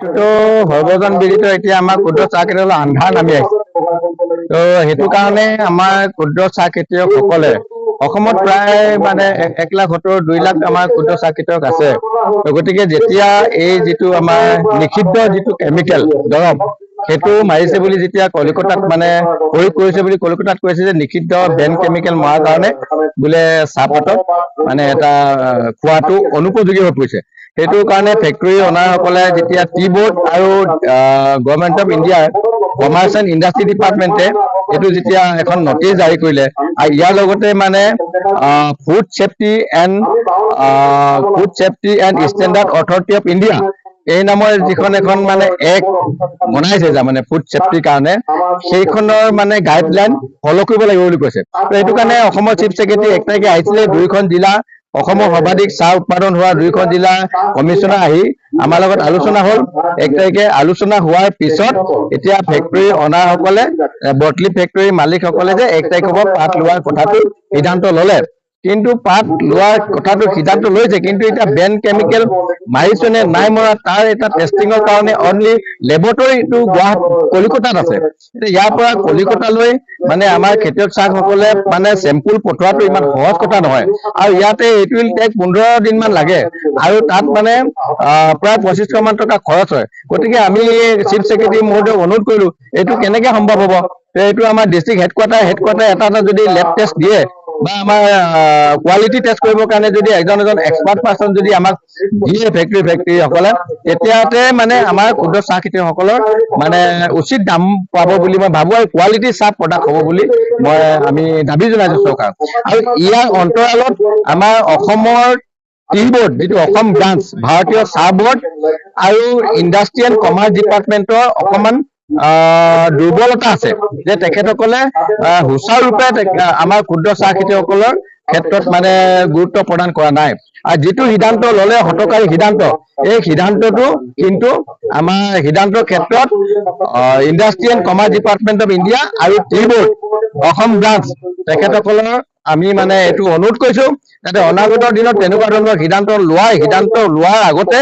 এইটোতো সৰ্বজন বিদিত এতিয়া আমাৰ ক্ষুদ্ৰ চাহ খেতিয়ক আন্ধাৰ নামি আহিছে। তো সেইটো কাৰণে আমাৰ ক্ষুদ্ৰ চাহ খেতিয়কসকলে অসমত প্ৰায় মানে 1,70,000 2 লাখ আমাৰ ক্ষুদ্ৰ চাহ খেতিয়ক আছে। গতিকে যেতিয়া এই যিটো আমাৰ নিষিদ্ধ যিটো কেমিকেল দৰৱ সেইটো মাৰিছে বুলি যেতিয়া কলিকতাত মানে প্ৰয়োগ কৰিছে বুলি কলিকতাত কৈছে যে নিষিদ্ধ বেন কেমিকেল মৰাৰ কাৰণে বোলে চাহপাতত মানে এটা খোৱাটো অনুপযোগী হৈ পৰিছে। সেইটো কাৰণে ফেক্টৰী অনাৰসকলে যেতিয়া টি বোৰ্ড আৰু গভৰ্ণমেণ্ট অফ ইণ্ডিয়াৰ কমাৰ্চ এণ্ড ইণ্ডাষ্ট্ৰি ডিপাৰ্টমেণ্টে এইটো যেতিয়া এখন নটিচ জাৰি কৰিলে আৰু ইয়াৰ লগতে মানে food safety and standard authority of India এই নামৰ যিখন এখন মানে এক বনাইছে যে মানে ফুড ছেফটিৰ কাৰণে সেইখনৰ মানে গাইডলাইন ফ'ল' কৰিব লাগিব বুলি কৈছে। তো এইটো কাৰণে অসমৰ চিফ ছেক্ৰেটাৰী 1 তাৰিখে আহিছিলে 2খন জিলা অসমৰ সৰ্বাধিক চাহ উৎপাদন হোৱা 2খন জিলা কমিশনাৰ আহি আমাৰ লগত আলোচনা হ'ল। 1 তাৰিখে আলোচনা হোৱাৰ পিছত এতিয়া ফেক্টৰী অনাৰসকলে বটলি ফেক্টৰীৰ মালিকসকলে যে 1 তাৰিখৰ পৰা পাত লোৱাৰ কথাটো সিদ্ধান্ত ল'লে। কিন্তু পাত লোৱাৰ কথাটো সিদ্ধান্ত লৈছে, কিন্তু এতিয়া বেন কেমিকেল মাৰিছে নে নাই মৰা তাৰ এটা টেষ্টিঙৰ কাৰণে অনলি লেবৰেটৰীটো কলিকতাত আছে। ইয়াৰ পৰা কলিকতালৈ মানে আমাৰ খেতিয়ক চাহসকলে মানে চেম্পুল পঠোৱাটো ইমান সহজ কথা নহয়, আৰু ইয়াতে এইটো উইল টেক 15 দিনমান লাগে আৰু তাত মানে প্ৰায় 2500 মান টকা খৰচ হয়। গতিকে আমি চিফ ছেক্ৰেটাৰী মহোদয়ক অনুৰোধ কৰিলো এইটো কেনেকে সম্ভৱ হ'ব। এইটো আমাৰ ডিষ্ট্ৰিক্ট হেডকোৱাৰ্টাৰ এটা যদি লেব টেষ্ট দিয়ে বা আমাৰ কোৱালিটি টেষ্ট কৰিবৰ কাৰণে যদি এজন এক্সপাৰ্ট পাৰ্চন যদি আমাক দিয়ে ফেক্টৰীসকলে তেতিয়াতে মানে আমাৰ ক্ষুদ্ৰ চাহ খেতিয়কসকলৰ মানে উচিত দাম পাব বুলি মই ভাবো আৰু কোৱালিটি চাহ প্ৰডাক্ট হ'ব বুলি আমি দাবী জনাইছো চৰকাৰক। আৰু ইয়াৰ অন্তৰালত আমাৰ অসমৰ টি বোৰ্ড যিটো অসম ব্ৰাঞ্চ ভাৰতীয় চাহ বোৰ্ড আৰু ইণ্ডাষ্ট্ৰি এণ্ড কমাৰ্চ ডিপাৰ্টমেণ্টৰ অকমান দুৰ্বলতা আছে যে তেখেতসকলে সুচাৰুৰূপে আমাৰ ক্ষুদ্ৰ চাহ খেতিয়কসকলৰ ক্ষেত্ৰত মানে গুৰুত্ব প্ৰদান কৰা নাই। আৰু যিটো সিদ্ধান্ত ল'লে হঠকাৰী সিদ্ধান্ত, এই সিদ্ধান্তটো কিন্তু আমাৰ সিদ্ধান্তৰ ক্ষেত্ৰত industry and commerce department of India আৰু টি বোৰ্ড অসম ব্ৰাঞ্চ তেখেতসকলৰ আমি মানে এইটো অনুৰোধ কৰিছো যাতে অনাগত দিনত তেনেকুৱা ধৰণৰ সিদ্ধান্ত লোৱাৰ আগতে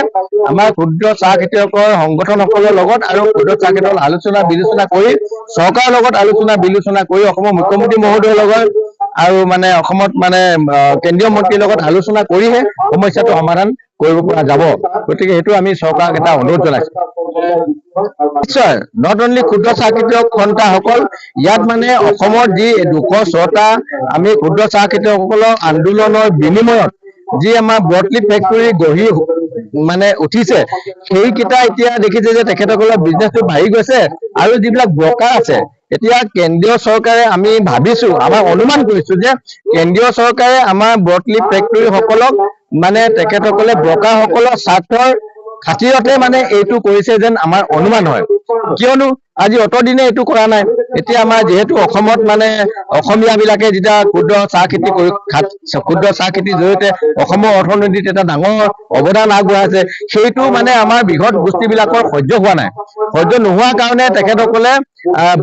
আমাৰ ক্ষুদ্ৰ চাহ খেতিয়কৰ সংগঠনসকলৰ লগত আৰু ক্ষুদ্ৰ চাহ খেতিয়কৰ আলোচনা বিলোচনা কৰি চৰকাৰৰ লগত আলোচনা বিলোচনা কৰি অসমৰ মুখ্যমন্ত্ৰী মহোদয়ৰ লগত আৰু মানে অসমত মানে কেন্দ্ৰীয় মন্ত্ৰীৰ লগত আলোচনা কৰিহে সমস্যাটো সমাধান কৰিব পৰা যাব। গতিকে সেইটো আমি চৰকাৰক এটা অনুৰোধ জনাইছো। নিশ্চয় নট অনলি ক্ষুদ্ৰ চাহ খেতিয়ক সন্থাসকল ইয়াত মানে অসমৰ যি 206টা আমি ক্ষুদ্ৰ চাহ খেতিয়কসকলৰ আন্দোলনৰ বিনিময়ত যি আমাৰ বটলি ফেক্টৰী গঢ়ি মানে উঠিছে সেইকেইটা এতিয়া দেখিছে যে তেখেতসকলৰ বিজনেছটো বাঢ়ি গৈছে আৰু যিবিলাক ব্ৰকাৰ আছে এতিয়া কেন্দ্ৰীয় চৰকাৰে আমি ভাবিছো আমাৰ অনুমান কৰিছো যে কেন্দ্ৰীয় চৰকাৰে আমাৰ বটলি ফেক্টৰী সকলক মানে তেখেতসকলে ব্ৰকাৰসকলৰ স্বাৰ্থৰ খাতিৰতে মানে এইটো কৰিছে যেন আমাৰ অনুমান হয়। কিয়নো আজি অতদিনে এইটো কৰা নাই। এতিয়া আমাৰ যিহেতু অসমত মানে অসমীয়া বিলাকে যেতিয়া ক্ষুদ্ৰ চাহ খেতিৰ জৰিয়তে অসমৰ অৰ্থনীতিত এটা ডাঙৰ অৱদান আগবঢ়াইছে, সেইটো মানে আমাৰ বৃহৎ গোষ্ঠীবিলাকৰ সহ্য হোৱা নাই। সহ্য নোহোৱাৰ কাৰণে তেখেতসকলে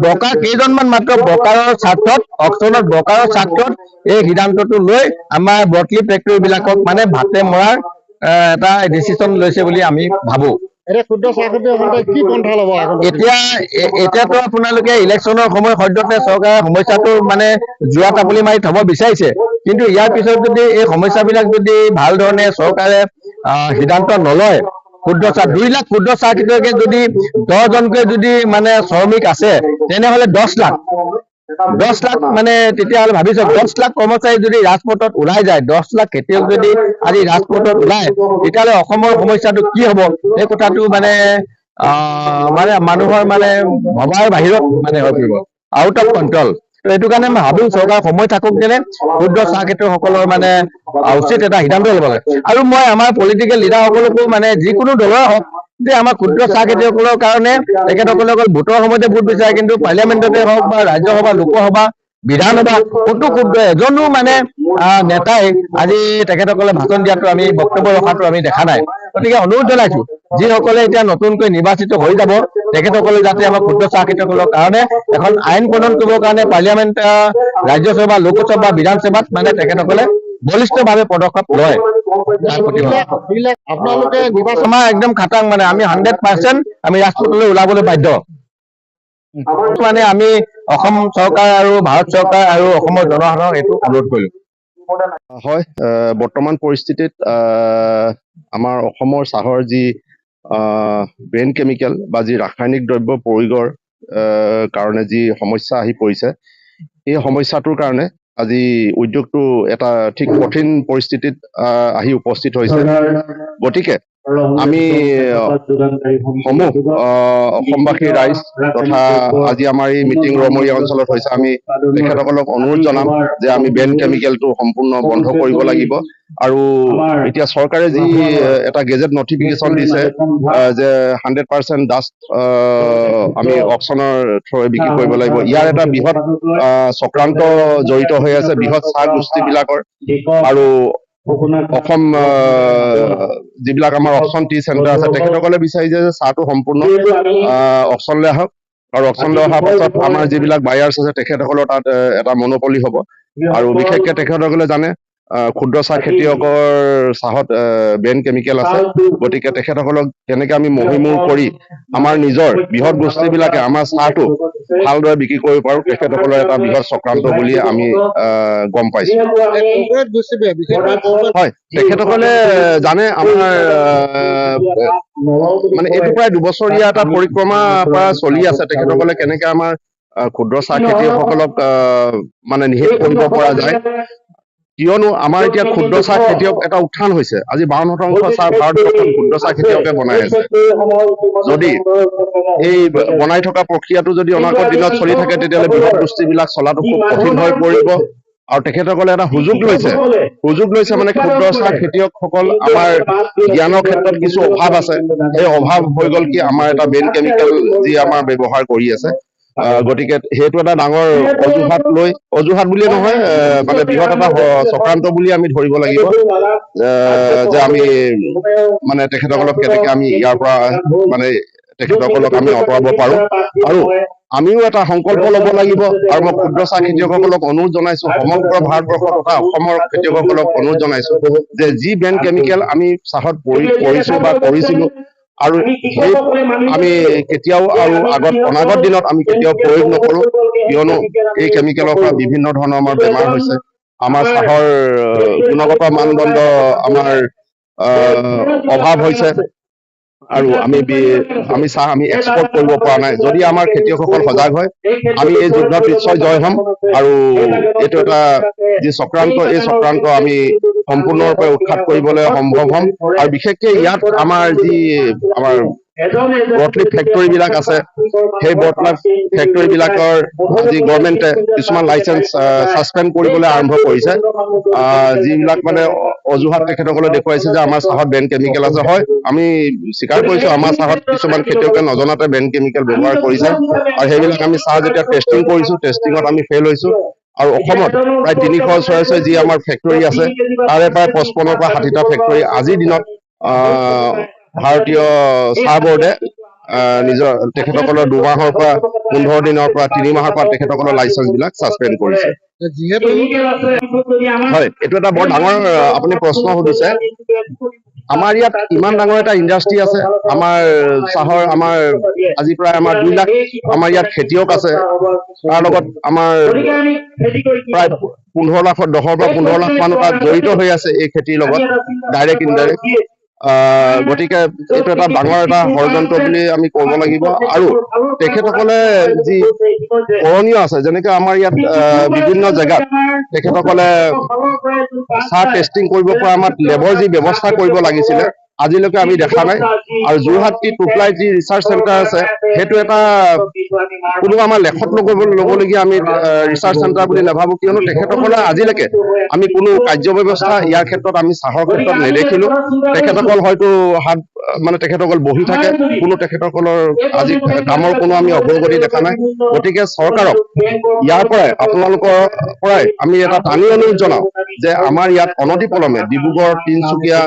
ব্ৰকাৰ কেইজনমান মাত্ৰ ব্ৰকাৰৰ স্বাৰ্থত অকশ্যনত ব্ৰকাৰৰ স্বাৰ্থত এই সিদ্ধান্তটো লৈ আমাৰ বটলি ফেক্টৰী বিলাকক মানে ভাতে মৰাৰ এটা ডিচিশ্যন লৈছে বুলি আমি ভাবো। এতিয়াতো আপোনালোকে ইলেকশ্যনৰ সময় সদ্যহতে চৰকাৰে সমস্যাটো মানে যোৱা টাপলি মাৰি থব বিচাৰিছে, কিন্তু ইয়াৰ পিছত যদি এই সমস্যাবিলাক যদি ভাল ধৰণে চৰকাৰে সিদ্ধান্ত নলয়, 2 লাখ ক্ষুদ্ৰ চাহ খেতিয়কে যদি 10জনকৈ যদি মানে শ্ৰমিক আছে তেনেহলে 10 লাখ মানে তেতিয়াহ'লে ভাবিছক 10 লাখ কৰ্মচাৰী যদি ৰাজপথত ওলাই যায়, 10 লাখ খেতিয়ক যদি আজি ৰাজপথত ওলায় তেতিয়াহ'লে অসমৰ সমস্যাটো কি হ'ব এই কথাটো মানে মানুহৰ মানে ভবাৰ বাহিৰত মানে হৈ পৰিব, আউট অফ কণ্ট্ৰল। এইটো কাৰণে মই ভাবো চৰকাৰ সময় থাকক যেনে ক্ষুদ্ৰ চাহ খেতিয়কসকলৰ মানে উচিত এটা সিদ্ধান্ত ল'ব লাগে। আৰু মই আমাৰ পলিটিকেল লিডাৰসকলকো মানে যিকোনো দলৰ হওক যে আমাৰ ক্ষুদ্ৰ চাহ খেতিয়কসকলৰ কাৰণে তেখেতসকলে অকল ভোটৰ সময়তে ভোট বিচাৰে, কিন্তু পাৰ্লিয়ামেণ্টতে হওক বা ৰাজ্যসভা লোকসভা বিধানসভা ক'তো ক্ষুদ্ৰ এজনো মানে নেতাই আজি তেখেতসকলে ভাষণ দিয়াটো আমি বক্তব্য ৰখাটো আমি দেখা নাই। গতিকে অনুৰোধ জনাইছো যিসকলে এতিয়া নতুনকৈ নিৰ্বাচিত হৈ যাব তেখেতসকলে যাতে আমাৰ ক্ষুদ্ৰ চাহ খেতিয়কসকলৰ কাৰণে এখন আইন প্ৰণয়ন কৰিবৰ কাৰণে পাৰ্লিয়ামেণ্ট ৰাজ্যসভা লোকসভা বিধানসভাত মানে তেখেতসকলে বলিষ্ঠভাৱে পদক্ষেপ লয়। আপোনালোকে নিৰ্বাচন একদম খাটাং মানে আমি 100% আমি ৰাজপথলৈ ওলাবলৈ বাধ্য মানে আমি অসম চৰকাৰ আৰু ভাৰত চৰকাৰ আৰু অসমৰ জনসাধাৰণক এইটো অনুৰোধ কৰিলো। হয়, বৰ্তমান পৰিস্থিতিত আমাৰ অসমৰ চাহৰ যি ব্ৰেইন কেমিকেল বা যি ৰাসায়নিক দ্ৰব্য প্ৰয়োগৰ কাৰণে যি সমস্যা আহি পৰিছে, এই সমস্যাটোৰ কাৰণে আজি উদ্যোগটো এটা ঠিক কঠিন পৰিস্থিতিত আহি উপস্থিত হৈছে। গতিকে আমি সমূহ অসমবাসী ৰাইজ তথা আজি আমাৰ এই মিটিং ৰমৰীয়া অঞ্চলত হৈছে, আমি তেখেতসকলক অনুৰোধ জনাম যে আমি ব্ৰেইন কেমিকেলটো সম্পূৰ্ণ বন্ধ কৰিব লাগিব। আৰু এতিয়া চৰকাৰে যি এটা গেজেট নটিফিকেশ্যন দিছে যে 100% ডাষ্ট আমি অকশ্যনৰ থ্ৰুৰে বিক্ৰী কৰিব লাগিব, ইয়াৰ এটা বৃহৎ চক্ৰান্ত জড়িত হৈ আছে বৃহৎ চাহ গোষ্ঠীবিলাকৰ। আৰু অসম যিবিলাক আমাৰ অকশ্যন টি চেণ্টাৰ আছে তেখেতসকলে বিচাৰিছে যে চাহটো সম্পূৰ্ণ অকশ্যনলৈ আহক, আৰু অকশ্যনলৈ অহাৰ পাছত আমাৰ যিবিলাক বায়াৰ্ছ আছে তেখেতসকলৰ তাত এটা মনোপলি হ'ব। আৰু বিশেষকৈ তেখেতসকলে জানে ক্ষুদ্ৰ চাহ খেতিয়কৰ চাহত ব্ৰেইন কেমিকেল আছে। গতিকে তেখেতসকলক কেনেকৈ আমি মহিমূৰ কৰি আমাৰ নিজৰ বৃহৎ গোষ্ঠীবিলাকে আমাৰ চাহটো ভালদৰে বিক্ৰী কৰিব পাৰোঁ, তেখেতসকলৰ এটা বৃহৎ চক্ৰান্ত বুলি আমি গম পাইছোঁ। হয়, তেখেতসকলে জানে আমাৰ মানে এইটো প্ৰায় 2 বছৰীয়া এটা পৰিক্ৰমা পৰা চলি আছে। তেখেতসকলে কেনেকৈ আমাৰ ক্ষুদ্ৰ চাহ খেতিয়কসকলক মানে নিষেধ কৰিব পৰা যায়, কিয়নো আমাৰ এতিয়া ক্ষুদ্ৰ চাহ খেতিয়ক এটা উত্থান হৈছে। আজি 52% চাহ ভাৰতবৰ্ষত ক্ষুদ্ৰ চাহ খেতিয়কে বনাই আছে। যদি এই বনাই থকা প্ৰক্ৰিয়াটো যদি অনাগত দিনত চলি থাকে তেতিয়াহ'লে বৃহৎ গোষ্ঠীবিলাক চলাটো খুব কঠিন হৈ পৰিব। আৰু তেখেতসকলে এটা সুযোগ লৈছে মানে ক্ষুদ্ৰ চাহ খেতিয়কসকল আমাৰ জ্ঞানৰ ক্ষেত্ৰত কিছু অভাৱ আছে, সেই অভাৱ হৈ গ'ল কি আমাৰ এটা ব্ৰেইন কেমিকেল যি আমাৰ ব্যৱহাৰ কৰি আছে। গতিকে সেইটো এটা ডাঙৰ অজুহাত বুলিয়ে নহয়, মানে বৃহৎ এটা চক্ৰান্ত বুলি আমি ধৰিব লাগিব যে আমি মানে তেখেতসকলক কেনেকৈ আমি ইয়াৰ পৰা মানে তেখেতসকলক আমি আঁতৰাব পাৰোঁ। আৰু আমিও এটা সংকল্প ল'ব লাগিব। আৰু মই ক্ষুদ্ৰ চাহ খেতিয়কসকলক অনুৰোধ জনাইছোঁ, সমগ্ৰ ভাৰতবৰ্ষ তথা অসমৰ খেতিয়কসকলক অনুৰোধ জনাইছোঁ যে যি ব্ৰেইন কেমিকেল আমি চাহত কৰিছোঁ বা কৰিছিলোঁ, আৰু সেই আমি কেতিয়াও আৰু অনাগত দিনত আমি কেতিয়াও প্ৰয়োগ নকৰোঁ, কিয়নো এই কেমিকেলৰ পৰা বিভিন্ন ধৰণৰ আমাৰ বেমাৰ হৈছে। আমাৰ চাহৰ গুণগত মানদণ্ড আমাৰ অভাৱ হৈছে, আৰু আমি চাহ আমি এক্সপৰ্ট কৰিব পৰা নাই। যদি আমাৰ খেতিয়কসকল সজাগ হয়, আমি এই যুদ্ধত নিশ্চয় জয় হ'ম। আৰু এইটো এটা যি চক্ৰান্ত, এই চক্ৰান্ত আমি সম্পূৰ্ণৰূপে উৎখাত কৰিবলৈ সম্ভৱ হ'ম। আৰু বিশেষকৈ ইয়াত আমাৰ যি ব্ৰডলিফ ফেক্টৰীবিলাক আছে, সেই ব্ৰডলিফ ফেক্টৰীবিলাকৰ আজি গভৰ্ণমেণ্টে কিছুমান লাইচেঞ্চ ছাছপেণ্ড কৰিবলৈ আৰম্ভ কৰিছে। যিবিলাক মানে অজুহাত তেখেতসকলে দেখুৱাইছে যে আমাৰ চাহত ব্ৰেইন কেমিকেল আছে। হয়, আমি স্বীকাৰ কৰিছোঁ আমাৰ চাহত কিছুমান খেতিয়কে নজনাতে ব্ৰেইন কেমিকেল ব্যৱহাৰ কৰিছে, আৰু সেইবিলাক আমি চাহ যেতিয়া টেষ্টিং কৰিছোঁ, টেষ্টিঙত আমি ফেইল হৈছোঁ। আৰু অসমত প্ৰায় 300 ওচৰে যি আমাৰ ফেক্টৰী আছে, তাৰে প্ৰায় 55 পৰা 60টা ফেক্টৰী আজিৰ দিনত ভাৰতীয় চাহ বোৰ্ডে নিজৰ তেখেতসকলৰ 2 মাহৰ পৰা 15 দিনৰ পৰা 3 মাহৰ পৰা তেখেতসকলৰ লাইচেঞ্চবিলাক ছাছপেণ্ড কৰিছে। হয়, এইটো এটা বৰ ডাঙৰ আপুনি প্ৰশ্ন সুধিছে। আমাৰ ইয়াত ইমান ডাঙৰ এটা ইণ্ডাষ্ট্ৰী আছে, আমাৰ চাহৰ আজি প্ৰায় আমাৰ 2 লাখ আমাৰ ইয়াত খেতিয়ক আছে। তাৰ লগত আমাৰ প্ৰায় 10 পৰা 15 লাখ মানুহ তাত জড়িত হৈ আছে এই খেতিৰ লগত, ডাইৰেক্ট ইনডাইৰেক্ট। গতিকে এইটো এটা ডাঙৰ এটা ষড়যন্ত্ৰ বুলি আমি ক'ব লাগিব। আৰু তেখেতসকলে যি কৰণীয় আছে, যেনেকৈ আমাৰ ইয়াত বিভিন্ন জেগাত তেখেতসকলে চাহ টেষ্টিং কৰিব পৰা আমাৰ লেবৰ যি ব্যৱস্থা কৰিব লাগিছিলে, আজিলৈকে আমি দেখা নাই। আৰু যোৰহাট টোপ্লাই যি ৰিচাৰ্চ চেণ্টাৰ আছে, সেইটো এটা কোনো আমাৰ লেখত ল'বলগীয়া আমি ৰিচাৰ্চ চেণ্টাৰ বুলি নাভাবোঁ, কিয়নো তেখেতসকলে আজিলৈকে আমি কোনো কাৰ্য ব্যৱস্থা ইয়াৰ ক্ষেত্ৰত আমি চাহৰ ক্ষেত্ৰত নেদেখিলোঁ। তেখেতসকল হয়তো তেখেতসকল বহি থাকে, কোনো তেখেতসকলৰ আজি কামৰ কোনো আমি অগ্ৰগতি দেখা নাই। গতিকে চৰকাৰক ইয়াৰ পৰাই, আপোনালোকৰ পৰাই আমি এটা টানি অনুৰোধ জনাওঁ যে আমাৰ ইয়াত অনতিপলমে ডিব্ৰুগড়, তিনিচুকীয়া,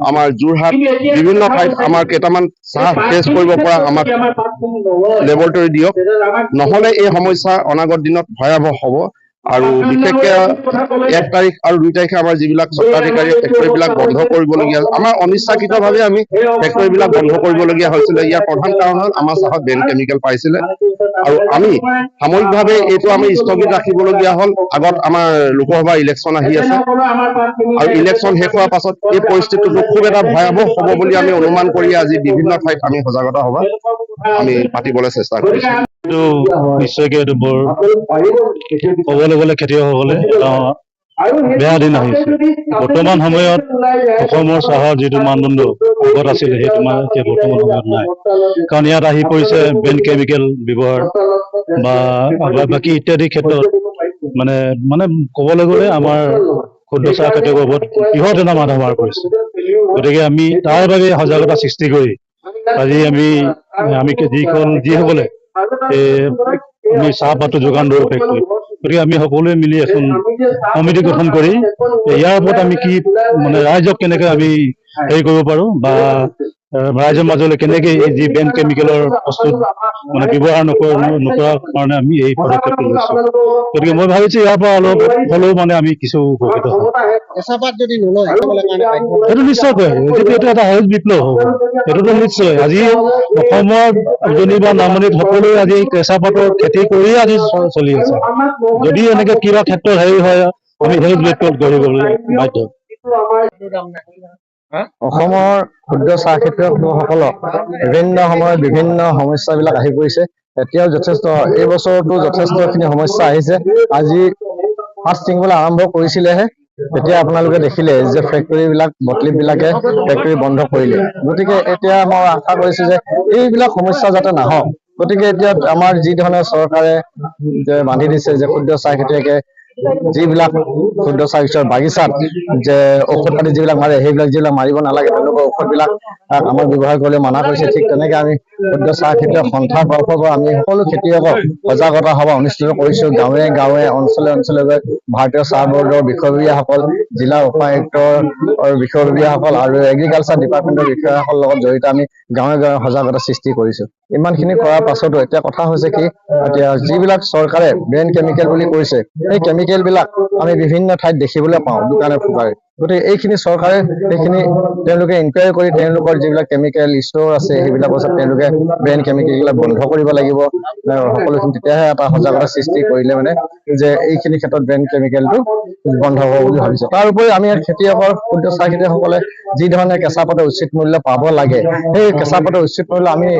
আমাৰ যোৰহাট বিভিন্ন ঠাইত আমাৰ কেইটামান চাহ টেষ্ট কৰিব পৰা আমাক লেবৰেটৰী দিয়ক, নহ'লে এই সমস্যা অনাগত দিনত ভয়াৱহ হ'ব। আৰু বিশেষকে 1 তাৰিখ আৰু 2 তাৰিখে আমাৰ যিবিলাক স্বত্বাধিকাৰী ফেক্টৰীবিলাক বন্ধ কৰিবলগীয়া আমাৰ অনিচ্ছাকৃতভাৱে আমি ফেক্টৰীবিলাক বন্ধ কৰিবলগীয়া হৈছিলে। ইয়াৰ প্ৰধান কাৰণ হ'ল আমাৰ চাহত বেন কেমিকেল পাইছিলে আৰু আমি সাময়িকভাৱে এইটো আমি স্থগিত ৰাখিবলগীয়া হ'ল। আগত আমাৰ লোকসভা ইলেকশ্যন আহি আছে আৰু ইলেকশ্যন শেষ হোৱাৰ পাছত এই পৰিস্থিতিটো খুব এটা ভয়াৱহ হ'ব বুলি আমি অনুমান কৰি আজি বিভিন্ন ঠাইত আমি সজাগতা সভা আমি পাতিবলৈ চেষ্টা কৰিছোঁ। এইটো নিশ্চয়কৈ এইটো বৰ ক'বলৈ গ'লে খেতিয়কসকলে এটা বেয়া দিন আহিছে। বৰ্তমান সময়ত অসমৰ চাহৰ যিটো মানদণ্ড আগত আছিলে সেইটো এতিয়া বৰ্তমান সময়ত নাই, কাৰণ ইয়াত আহি পৰিছে বেন কেমিকেল ব্যৱহাৰ বা বাকী ইত্যাদি ক্ষেত্ৰত মানে মানে ক'বলৈ গ'লে আমাৰ ক্ষুদ্ৰ চাহ খেতিয়কৰ ওপৰত বৃহৎ এটা মাধমাৰ পৰিছে। গতিকে আমি তাৰ বাবে সজাগতা সৃষ্টি কৰি আজি আমি যিসকলে আমি চাহপাতটো যোগান ধৰো ফেক্টৰী, গতিকে আমি সকলোৱে মিলি এখন কমিটি গঠন কৰি ইয়াৰ ওপৰত আমি কি মানে ৰাইজক কেনেকে আমি হেৰি কৰিব পাৰো বা ৰাইজৰ মাজলৈ কেনেকে এই যি বেন কেমিকেলৰ প্ৰস্তুত মানে ব্যৱহাৰ নকৰাৰ কাৰণে আমি এই পদক্ষেপটো লৈছো। গতিকে মই ভাবিছো ইয়াৰ পৰা অলপ হ'লেও মানে আমি কিছু উপকৃত হম। সেইটো নিশ্চয়কৈ এইটো এটা সহজ বিপ্লৱ হ'ব। এইটোতো নিশ্চয় আজি অসমৰ উজনি বা নামনিত সকলোৱে আজি কেঁচা পাতৰ খেতি কৰিয়ে আজি চলি আছে। যদি এনেকে কিবা ক্ষেত্ৰত হেৰি হয় আমি সেই বিপ্লৱ গঢ়িবলৈ বাধ্য। অসমৰ ক্ষুদ্ৰ চাহ খেতিয়ক লোকসকলক বিভিন্ন সময়ত বিভিন্ন সমস্যাবিলাক আহি পৰিছে। এতিয়াও যথেষ্ট এই বছৰতো যথেষ্টখিনি সমস্যা আহিছে। আজি মাছ ছিঙিবলৈ আৰম্ভ কৰিছিলেহে, এতিয়া আপোনালোকে দেখিলে যে ফেক্টৰীবিলাক বটলিবিলাকে ফেক্টৰী বন্ধ কৰিলে। গতিকে এতিয়া মই আশা কৰিছো যে এইবিলাক সমস্যা যাতে নাহক। গতিকে এতিয়া আমাৰ যি ধৰণে চৰকাৰে যে বান্ধি দিছে যে ক্ষুদ্ৰ চাহ খেতিয়কে যিবিলাক ক্ষুদ্ৰ চাহ খেতিয়কৰ বাগিচাত যে ঔষধ পাতি যিবিলাক মাৰে সেইবিলাক যিবিলাক মাৰিব নালাগে, তেওঁলোকৰ ঔষধবিলাক আমাৰ ব্যৱহাৰ কৰিবলৈ মানা কৰিছে। ঠিক তেনেকে আমি ক্ষুদ্ৰ চাহ খেতিয়ক সন্থাৰ তৰফৰ পৰা আমি সকলো খেতিয়কক সজাগতা সভা অনুষ্ঠিত কৰিছো। গাঁৱে গাঁৱে অঞ্চলে অঞ্চলে গৈ ভাৰতীয় চাহ বৰ্ডৰ বিষয়ববীয়াসকল, জিলা উপায়ুক্তৰ বিষয়ববীয়াসকল আৰু এগ্ৰিকালচাৰ ডিপাৰ্টমেন্টৰ বিষয়াসকলৰ লগত জড়িত আমি গাঁৱে গাঁৱে সজাগতা সৃষ্টি কৰিছো। ইমানখিনি কৰাৰ পাছতো এতিয়া কথা হৈছে কি, এতিয়া যিবিলাক চৰকাৰে বেন কেমিকেল বুলি কৈছে সেই কেমিকেল বিলাক আমি বিভিন্ন ঠাইত দেখিবলৈ পাওঁ দোকানে পোকাৰে। গতিকে এইখিনি চৰকাৰে সেইখিনি তেওঁলোকে ইনকুৱাৰী কৰি তেওঁলোকৰ যিবিলাক কেমিকেল ষ্ট'ৰ আছে সেইবিলাকৰ ওচৰত তেওঁলোকে বেন কেমিকেলবিলাক বন্ধ কৰিব লাগিব। সকলোখিনি তেতিয়াহে এটা সজাগতা সৃষ্টি কৰিলে মানে যে এইখিনি ক্ষেত্ৰত বেন কেমিকেলটো বন্ধ হ'ব বুলি ভাবিছো। তাৰ উপৰি আমি খেতিয়কৰ ক্ষুদ্ৰ চাহ খেতিয়কসকলে যি ধৰণে কেঁচা পাতৰ উচিত মূল্য পাব লাগে, সেই কেঁচা পাতৰ উচিত মূল্য আমি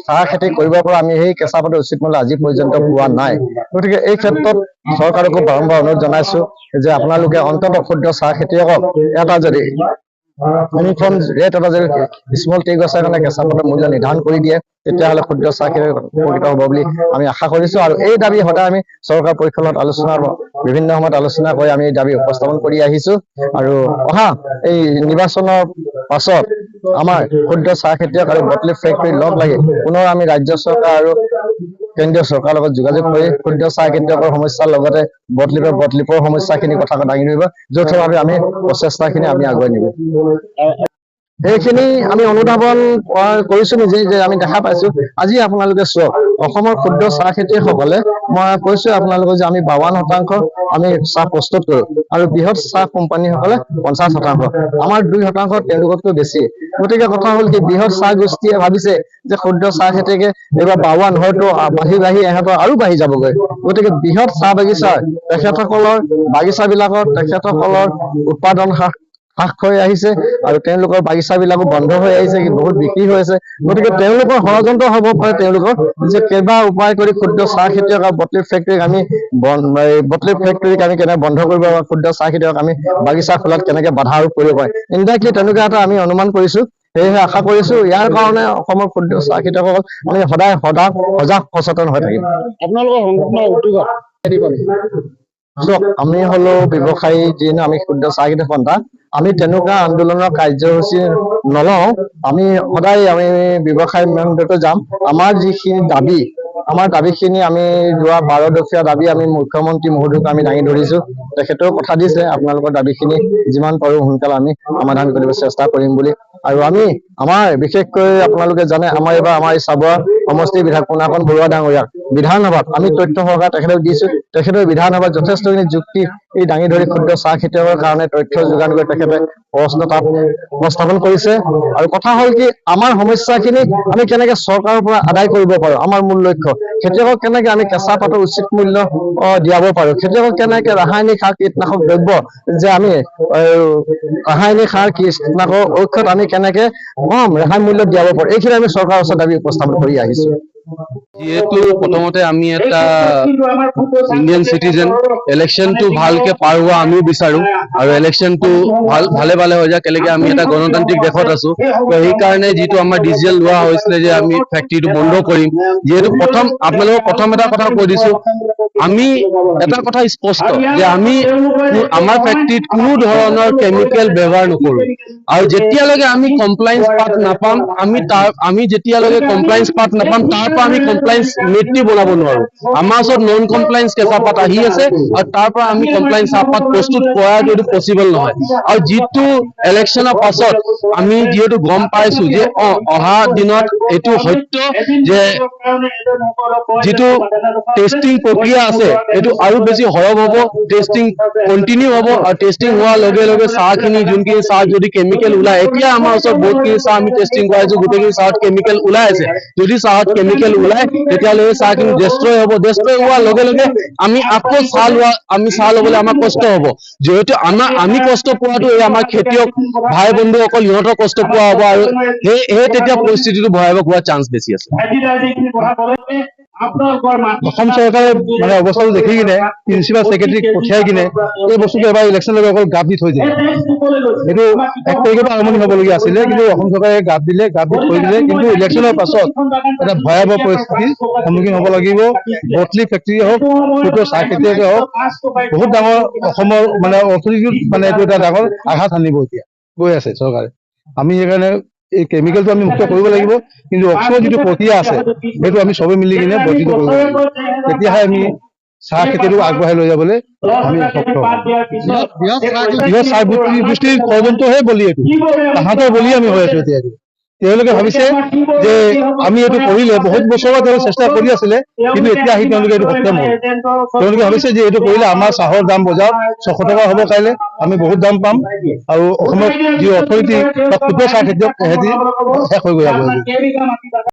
চাহ খেতি কৰিব পৰা আমি সেই কেঁচা পাতৰ উচিত মূল্য আজি পৰ্যন্ত পোৱা নাই। গতিকে এই ক্ষেত্ৰত চৰকাৰকো বাৰম্বাৰ অনুৰোধ জনাইছো যে আপোনালোকে অন্ততঃ ক্ষুদ্ৰ চাহ খেতিয়কক এটা যদি ইউনিফৰ্ম ৰেট এটা যদি স্মল টি গছৰ কাৰণে কেঁচা পাতৰ মূল্য নিৰ্ধাৰণ কৰি দিয়ে, তেতিয়াহ'লে ক্ষুদ্ৰ চাহ খেতিয়ক উপকৃত হ'ব বুলি আমি আশা কৰিছো। আৰু এই দাবী সদায় আমি চৰকাৰ পৰিষদত বিভিন্ন সময়ত আলোচনা কৰি আমি এই দাবী উপস্থাপন কৰি আহিছো। আৰু অহা এই নিৰ্বাচনৰ পাছত আমাৰ ক্ষুদ্ৰ চাহ খেতিয়ক আৰু বটলিং ফেক্টৰী লগ লাগি পুনৰ আমি ৰাজ্য চৰকাৰ আৰু কেন্দ্ৰীয় চৰকাৰৰ লগত যোগাযোগ কৰি ক্ষুদ্ৰ চাহ খেতিয়কৰ সমস্যাৰ লগতে বটলিঙৰ সমস্যাখিনি কথা দাঙি ধৰিব, যৌথভাৱে আমি প্ৰচেষ্টাখিনি আমি আগুৱাই নিব। এইখিনি আমি অনুধাৱন কৰিছো নিজে যে আমি দেখা পাইছো। আজি আপোনালোকে চাওক, অসমৰ ক্ষুদ্ৰ চাহ খেতিয়কসকলে মই কৈছো আপোনালোকক যে আমি 52% আমি চাহ প্ৰস্তুত কৰো আৰু বৃহৎ চাহ কোম্পানীসকলে 50%। আমাৰ 2% তেওঁলোকতকৈ বেছি। গতিকে কথা হ'ল কি, বৃহৎ চাহ গোষ্ঠীয়ে ভাবিছে যে ক্ষুদ্ৰ চাহ খেতিকে এইবাৰ 52 হয়তো বাঢ়ি ইহঁতৰ আৰু বাঢ়ি যাবগৈ। গতিকে বৃহৎ চাহ বাগিচা তেখেতসকলৰ বাগিচাবিলাকত তেখেতসকলৰ উৎপাদন হ্ৰাস হৈ আহিছে আৰু তেওঁলোকৰ বাগিচা বিলাকো বন্ধ হৈ আহিছে, বহুত বিক্ৰী হৈ আছে। গতিকে তেওঁলোকৰ ষড়যন্ত্ৰ হ'ব পাৰে তেওঁলোকৰ যে কেইবা উপায় কৰি ক্ষুদ্ৰ চাহ খেতিয়ক আৰু বটলিং ফেক্টৰীক আমি কেনেকে বন্ধ কৰিব পাৰোঁ, ক্ষুদ্ৰ চাহ খেতিয়ক আমি বাগিচা খোলাত কেনেকে বাধা আৰোপ কৰিব পাৰে। ইনডাইৰেক্টলি তেনেকুৱা এটা আমি অনুমান কৰিছো। সেয়েহে আশা কৰিছো ইয়াৰ কাৰণে অসমৰ ক্ষুদ্ৰ চাহ খেতিয়কসকল আমি সদায় সজাগ সচেতন হৈ থাকিম। আপোনালোকৰ সংগঠনৰ উদ্যোগত আমি হলো ব্যৱসায়ী, যিহেতু আমি ক্ষুদ্ৰ চাহ খেতিয়ক সন্থা, আমি তেনেকুৱা আন্দোলনৰ কাৰ্যসূচী নলওঁ। আমি সদায় আমি ব্যৱসায় মেইনতে যাম। আমাৰ যিখিনি দাবী, আমাৰ দাবীখিনি আমি যোৱা 12 দফীয়া দাবী আমি মুখ্যমন্ত্ৰী মহোদয়ক আমি দাঙি ধৰিছো। তেখেতেও কথা দিছে আপোনালোকৰ দাবীখিনি যিমান পাৰো সোনকালে আমি সমাধান কৰিব চেষ্টা কৰিম বুলি। আৰু আমাৰ বিশেষকৈ আপোনালোকে জানে, আমাৰ এইবাৰ আমাৰ এই চাবুৱা সমষ্টিৰ বিধায়ক পুনাকণ বৰুৱা ডাঙৰীয়াক বিধানসভাত আমি তথ্য সহকাৰে তেখেতক দিছো। তেখেতৰ বিধানসভাত যথেষ্টখিনি যুক্তি দাঙি ধৰি ক্ষুদ্ৰ চাহ খেতিয়কৰ কাৰণে তথ্য যোগান কৰি তেখেতে প্ৰশ্ন তাত উপস্থাপন কৰিছে। আৰু কথা হ'ল কি, আমাৰ সমস্যাখিনি আমি কেনেকে চৰকাৰৰ পৰা আদায় কৰিব পাৰো, আমাৰ মূল লক্ষ্য। খেতিয়কক কেনেকে আমি কেঁচা পাতৰ উচিত মূল্য দিয়াব পাৰো, খেতিয়কক কেনেকে ৰাসায়নিক সাৰ কীটনাশক দ্ৰব্য যে আমি ৰাসায়নিক সাৰ কীটনাশকৰ ঔষধ আমি কেনেকে কম ৰেহাই মূল্যত দিয়াব পাৰো, এইখিনি আমি চৰকাৰৰ ওচৰত দাবী উপস্থাপন কৰি আহিছো। যিহেতু প্ৰথমতে আমি এটা ইণ্ডিয়ান চিটিজেন, ইলেকশ্যনটো ভালকে পাৰ হোৱা আমিও বিচাৰো আৰু ইলেকশ্যনটো ভালে হৈ যায়, কেলেকে আমি এটা গণতান্ত্ৰিক দেশত আছো। তো সেইকাৰণে যিটো আমাৰ ডিচিজন লোৱা হৈছিলে যে আমি ফেক্টৰীটো বন্ধ কৰিম, যিহেতু আপোনালোকক প্ৰথম এটা কথা কৈ দিছো, আমি এটা কথা স্পষ্ট যে আমি আমাৰ ফেক্টৰীত কোনো ধৰণৰ কেমিকেল ব্যৱহাৰ নকৰো। আৰু যেতিয়ালৈকে আমি কমপ্লায়েন্স পাত নাপাম, আমি যেতিয়ালৈকে কমপ্লায়েন্স পাত নাপাম, তাৰ পৰা আমি কমপ্লায়েন্স নীতি বনাব নোৱাৰো। আমাৰ ওচৰত নন কমপ্লায়েন্স কেঁচা পাত আহি আছে আৰু তাৰ পৰা আমি কমপ্লায়েন্স চাহপাত প্ৰস্তুত কৰাটো এইটো পচিবল নহয়। আৰু যিটো ইলেকশ্যনৰ পাছত আমি যিহেতু গম পাইছো যে অহা দিনত এইটো সত্য যে যিটো টেষ্টিং প্ৰক্ৰিয়া আছে এইটো আৰু বেছি সৰব হ'ব, টেষ্টিং কণ্টিনিউ হ'ব। আৰু টেষ্টিং হোৱাৰ লগে লগে চাহখিনি যোনখিনি চাহ যদি কেমিকেল ওলাই, এতিয়া আমাৰ ওচৰত বহুতখিনি চাহ আমি টেষ্টিং কৰাইছো, গোটেইখিনি চাহত কেমিকেল ওলাই আছে। যদি চাহত কেমিকেল ওলাই তেতিয়াহ'লে চাহখিনি ডেষ্ট্ৰয় হ'ব। ডেষ্ট্ৰয় হোৱাৰ লগে লগে আমি আকৌ চাহ ল'বলৈ আমাৰ কষ্ট হ'ব। যিহেতু আমি কষ্ট পোৱাটো এই আমাৰ খেতিয়ক ভাই বন্ধুসকল, সিহঁতৰ কষ্ট পোৱা হ'ব। আৰু সেই তেতিয়া পৰিস্থিতিটো ভয়াৱহ হোৱাৰ চান্স বেছি আছে। অসম চৰকাৰে মানে অৱস্থাটো দেখি কিনে প্ৰিন্সিপাল ছেক্ৰেটাৰীক পঠিয়াই কিনে এই বস্তুটো এবাৰ ইলেকশ্যনলৈকে অকল গাপ দি থৈ দিলে। এইটো 1 তাৰিখৰ পৰা আৰম্ভণি হ'বলগীয়া আছিলে, কিন্তু অসম চৰকাৰে গাপ দি থৈ দিলে। কিন্তু ইলেকশ্যনৰ পাছত এটা ভয়াৱহ পৰিস্থিতিৰ সন্মুখীন হ'ব লাগিব। বটলি ফেক্টৰীয়ে হওক, ক্ষুদ্ৰ চাহ খেতিয়কে হওক, বহুত ডাঙৰ অসমৰ মানে অৰ্থনীতিত মানে এইটো এটা ডাঙৰ আঘাত সানিব এতিয়া গৈ আছে চৰকাৰে। আমি সেইকাৰণে এই কেমিকেলটো আমি মুক্ত কৰিব লাগিব, কিন্তু অক্সিজেন যিটো প্ৰক্ৰিয়া আছে সেইটো আমি চবে মিলি কিনে বৰ্ধিত কৰিব লাগিব। তেতিয়াহে আমি চাহ খেতিটো আগবঢ়াই লৈ যাবলৈ আমি সক্ষম হ'ম। বৃহৎ চাহ গোষ্ঠীৰ ষড়যন্ত্ৰহে বলি, এইটো তাহাঁতৰ বলি আমি হৈ আছো এতিয়া। তেওঁলোকে ভাবিছে যে আমি এইটো কৰিলে, বহুত বছৰৰ তেওঁলোকে চেষ্টা কৰি আছিলে, কিন্তু এতিয়া আহি তেওঁলোকে এইটো সক্ষম হ'ল। তেওঁলোকে ভাবিছে যে এইটো কৰিলে আমাৰ চাহৰ দাম বজাৰত 600 টকা হ'ব, কাইলৈ আমি বহুত দাম পাম আৰু অসমৰ যি অৰ্থনীতি বা ক্ষুদ্ৰ চাহ খেতিয়ক সিহঁতি শেষ হৈ গৈ যাব।